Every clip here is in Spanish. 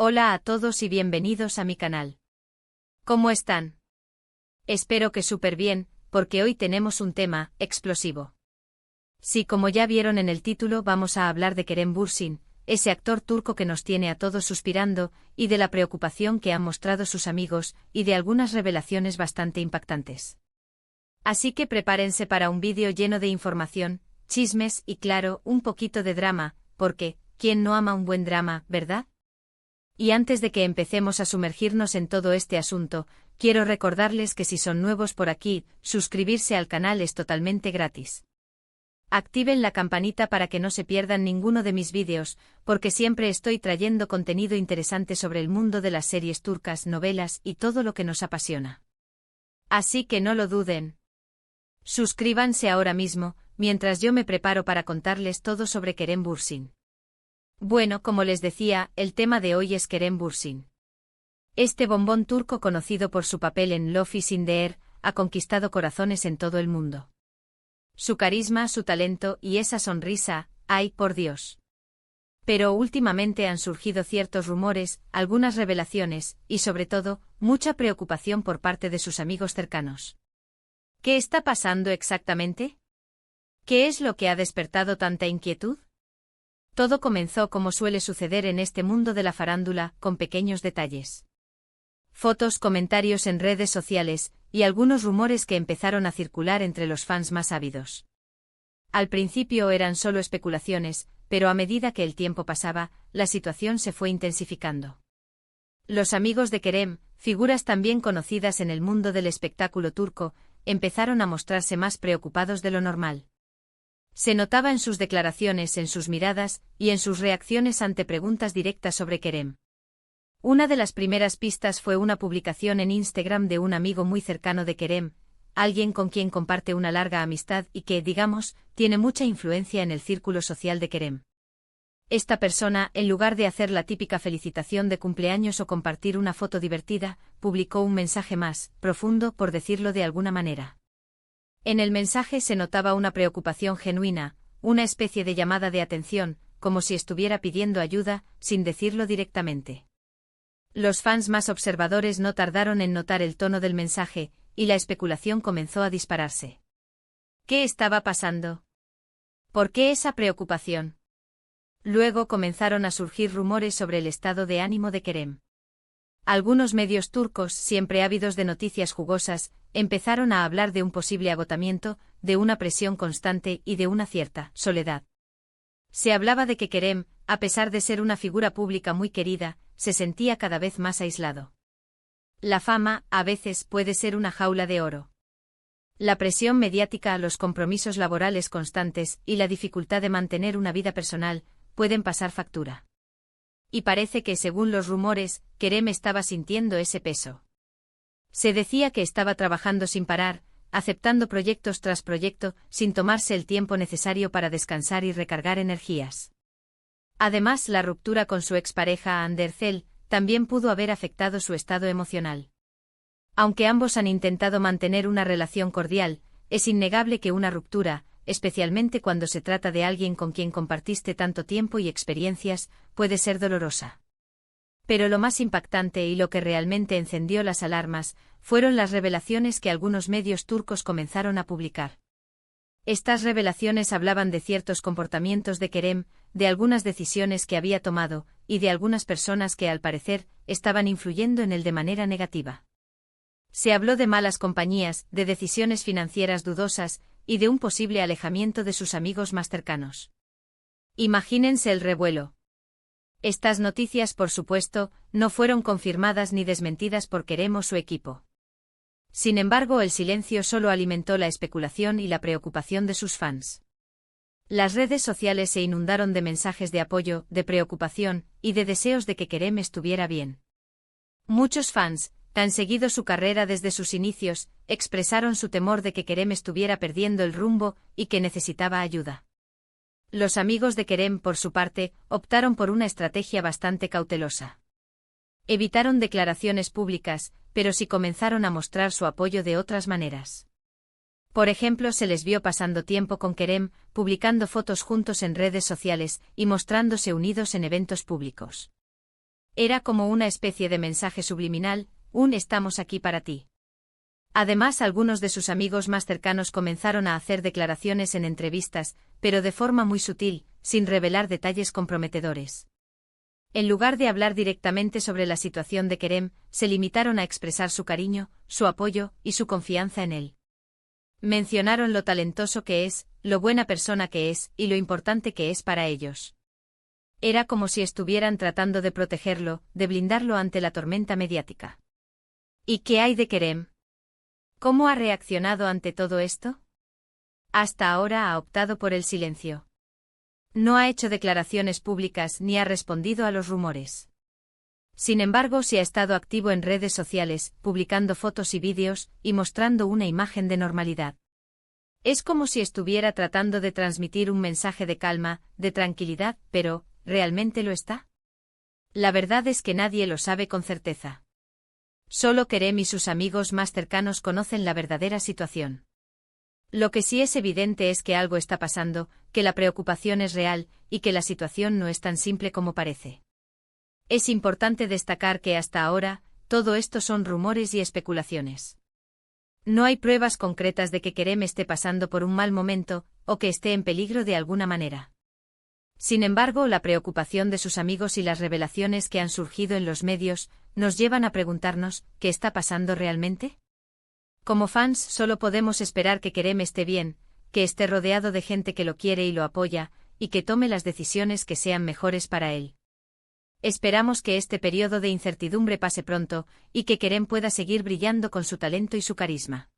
Hola a todos y bienvenidos a mi canal. ¿Cómo están? Espero que súper bien, porque hoy tenemos un tema explosivo. Sí, como ya vieron en el título, vamos a hablar de Kerem Bürsin, ese actor turco que nos tiene a todos suspirando, y de la preocupación que han mostrado sus amigos, y de algunas revelaciones bastante impactantes. Así que prepárense para un vídeo lleno de información, chismes y claro, un poquito de drama, porque, ¿quién no ama un buen drama, verdad? Y antes de que empecemos a sumergirnos en todo este asunto, quiero recordarles que si son nuevos por aquí, suscribirse al canal es totalmente gratis. Activen la campanita para que no se pierdan ninguno de mis vídeos, porque siempre estoy trayendo contenido interesante sobre el mundo de las series turcas, novelas y todo lo que nos apasiona. Así que no lo duden. Suscríbanse ahora mismo, mientras yo me preparo para contarles todo sobre Kerem Bürsin. Bueno, como les decía, el tema de hoy es Kerem Bürsin. Este bombón turco conocido por su papel en Love is in the Air, ha conquistado corazones en todo el mundo. Su carisma, su talento y esa sonrisa, ¡ay, por Dios! Pero últimamente han surgido ciertos rumores, algunas revelaciones, y sobre todo, mucha preocupación por parte de sus amigos cercanos. ¿Qué está pasando exactamente? ¿Qué es lo que ha despertado tanta inquietud? Todo comenzó como suele suceder en este mundo de la farándula, con pequeños detalles. Fotos, comentarios en redes sociales, y algunos rumores que empezaron a circular entre los fans más ávidos. Al principio eran solo especulaciones, pero a medida que el tiempo pasaba, la situación se fue intensificando. Los amigos de Kerem, figuras también conocidas en el mundo del espectáculo turco, empezaron a mostrarse más preocupados de lo normal. Se notaba en sus declaraciones, en sus miradas, y en sus reacciones ante preguntas directas sobre Kerem. Una de las primeras pistas fue una publicación en Instagram de un amigo muy cercano de Kerem, alguien con quien comparte una larga amistad y que, digamos, tiene mucha influencia en el círculo social de Kerem. Esta persona, en lugar de hacer la típica felicitación de cumpleaños o compartir una foto divertida, publicó un mensaje más profundo, por decirlo de alguna manera. En el mensaje se notaba una preocupación genuina, una especie de llamada de atención, como si estuviera pidiendo ayuda, sin decirlo directamente. Los fans más observadores no tardaron en notar el tono del mensaje, y la especulación comenzó a dispararse. ¿Qué estaba pasando? ¿Por qué esa preocupación? Luego comenzaron a surgir rumores sobre el estado de ánimo de Kerem. Algunos medios turcos, siempre ávidos de noticias jugosas, empezaron a hablar de un posible agotamiento, de una presión constante y de una cierta soledad. Se hablaba de que Kerem, a pesar de ser una figura pública muy querida, se sentía cada vez más aislado. La fama, a veces, puede ser una jaula de oro. La presión mediática, los compromisos laborales constantes y la dificultad de mantener una vida personal, pueden pasar factura. Y parece que, según los rumores, Kerem estaba sintiendo ese peso. Se decía que estaba trabajando sin parar, aceptando proyectos tras proyecto, sin tomarse el tiempo necesario para descansar y recargar energías. Además, la ruptura con su expareja Andercel también pudo haber afectado su estado emocional. Aunque ambos han intentado mantener una relación cordial, es innegable que una ruptura, especialmente cuando se trata de alguien con quien compartiste tanto tiempo y experiencias, puede ser dolorosa. Pero lo más impactante y lo que realmente encendió las alarmas, fueron las revelaciones que algunos medios turcos comenzaron a publicar. Estas revelaciones hablaban de ciertos comportamientos de Kerem, de algunas decisiones que había tomado, y de algunas personas que al parecer, estaban influyendo en él de manera negativa. Se habló de malas compañías, de decisiones financieras dudosas, y de un posible alejamiento de sus amigos más cercanos. Imagínense el revuelo. Estas noticias, por supuesto, no fueron confirmadas ni desmentidas por Kerem o su equipo. Sin embargo, el silencio solo alimentó la especulación y la preocupación de sus fans. Las redes sociales se inundaron de mensajes de apoyo, de preocupación, y de deseos de que Kerem estuviera bien. Muchos fans, que han seguido su carrera desde sus inicios, expresaron su temor de que Kerem estuviera perdiendo el rumbo y que necesitaba ayuda. Los amigos de Kerem, por su parte, optaron por una estrategia bastante cautelosa. Evitaron declaraciones públicas, pero sí comenzaron a mostrar su apoyo de otras maneras. Por ejemplo, se les vio pasando tiempo con Kerem, publicando fotos juntos en redes sociales y mostrándose unidos en eventos públicos. Era como una especie de mensaje subliminal, un estamos aquí para ti. Además, algunos de sus amigos más cercanos comenzaron a hacer declaraciones en entrevistas, pero de forma muy sutil, sin revelar detalles comprometedores. En lugar de hablar directamente sobre la situación de Kerem, se limitaron a expresar su cariño, su apoyo y su confianza en él. Mencionaron lo talentoso que es, lo buena persona que es y lo importante que es para ellos. Era como si estuvieran tratando de protegerlo, de blindarlo ante la tormenta mediática. ¿Y qué hay de Kerem? ¿Cómo ha reaccionado ante todo esto? Hasta ahora ha optado por el silencio. No ha hecho declaraciones públicas ni ha respondido a los rumores. Sin embargo, sí ha estado activo en redes sociales, publicando fotos y vídeos, y mostrando una imagen de normalidad. Es como si estuviera tratando de transmitir un mensaje de calma, de tranquilidad, pero, ¿realmente lo está? La verdad es que nadie lo sabe con certeza. Solo Kerem y sus amigos más cercanos conocen la verdadera situación. Lo que sí es evidente es que algo está pasando, que la preocupación es real, y que la situación no es tan simple como parece. Es importante destacar que hasta ahora, todo esto son rumores y especulaciones. No hay pruebas concretas de que Kerem esté pasando por un mal momento, o que esté en peligro de alguna manera. Sin embargo, la preocupación de sus amigos y las revelaciones que han surgido en los medios, nos llevan a preguntarnos, ¿qué está pasando realmente? Como fans, solo podemos esperar que Kerem esté bien, que esté rodeado de gente que lo quiere y lo apoya, y que tome las decisiones que sean mejores para él. Esperamos que este periodo de incertidumbre pase pronto, y que Kerem pueda seguir brillando con su talento y su carisma.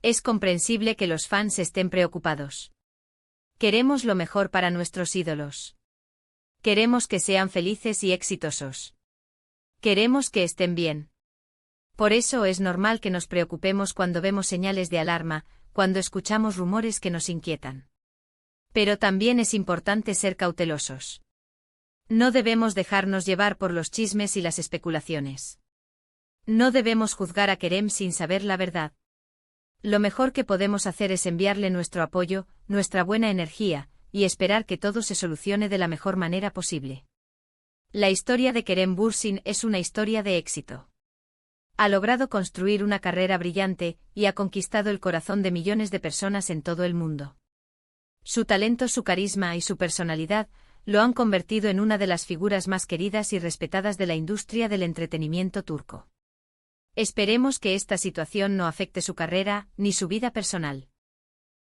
Es comprensible que los fans estén preocupados. Queremos lo mejor para nuestros ídolos. Queremos que sean felices y exitosos. Queremos que estén bien. Por eso es normal que nos preocupemos cuando vemos señales de alarma, cuando escuchamos rumores que nos inquietan. Pero también es importante ser cautelosos. No debemos dejarnos llevar por los chismes y las especulaciones. No debemos juzgar a Kerem sin saber la verdad. Lo mejor que podemos hacer es enviarle nuestro apoyo, nuestra buena energía, y esperar que todo se solucione de la mejor manera posible. La historia de Kerem Bürsin es una historia de éxito. Ha logrado construir una carrera brillante y ha conquistado el corazón de millones de personas en todo el mundo. Su talento, su carisma y su personalidad lo han convertido en una de las figuras más queridas y respetadas de la industria del entretenimiento turco. Esperemos que esta situación no afecte su carrera ni su vida personal.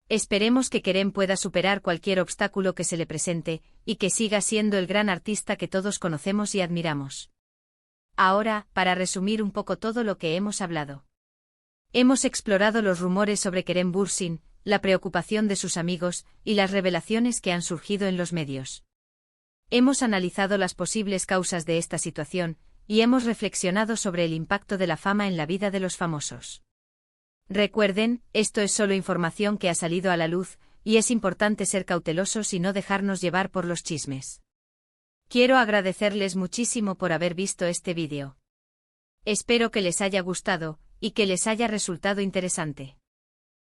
Esperemos que Kerem pueda superar cualquier obstáculo que se le presente y que siga siendo el gran artista que todos conocemos y admiramos. Ahora, para resumir un poco todo lo que hemos hablado. Hemos explorado los rumores sobre Kerem Bürsin, la preocupación de sus amigos y las revelaciones que han surgido en los medios. Hemos analizado las posibles causas de esta situación y hemos reflexionado sobre el impacto de la fama en la vida de los famosos. Recuerden, esto es solo información que ha salido a la luz, y es importante ser cautelosos y no dejarnos llevar por los chismes. Quiero agradecerles muchísimo por haber visto este vídeo. Espero que les haya gustado, y que les haya resultado interesante.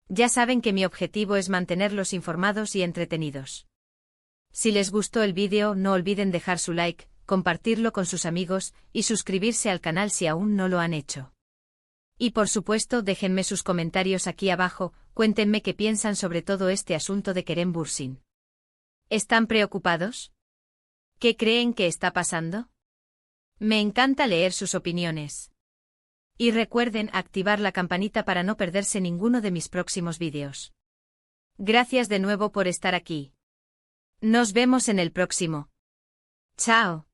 Ya saben que mi objetivo es mantenerlos informados y entretenidos. Si les gustó el vídeo, no olviden dejar su like, compartirlo con sus amigos, y suscribirse al canal si aún no lo han hecho. Y por supuesto, déjenme sus comentarios aquí abajo, cuéntenme qué piensan sobre todo este asunto de Kerem Bürsin. ¿Están preocupados? ¿Qué creen que está pasando? Me encanta leer sus opiniones. Y recuerden activar la campanita para no perderse ninguno de mis próximos vídeos. Gracias de nuevo por estar aquí. Nos vemos en el próximo. Chao.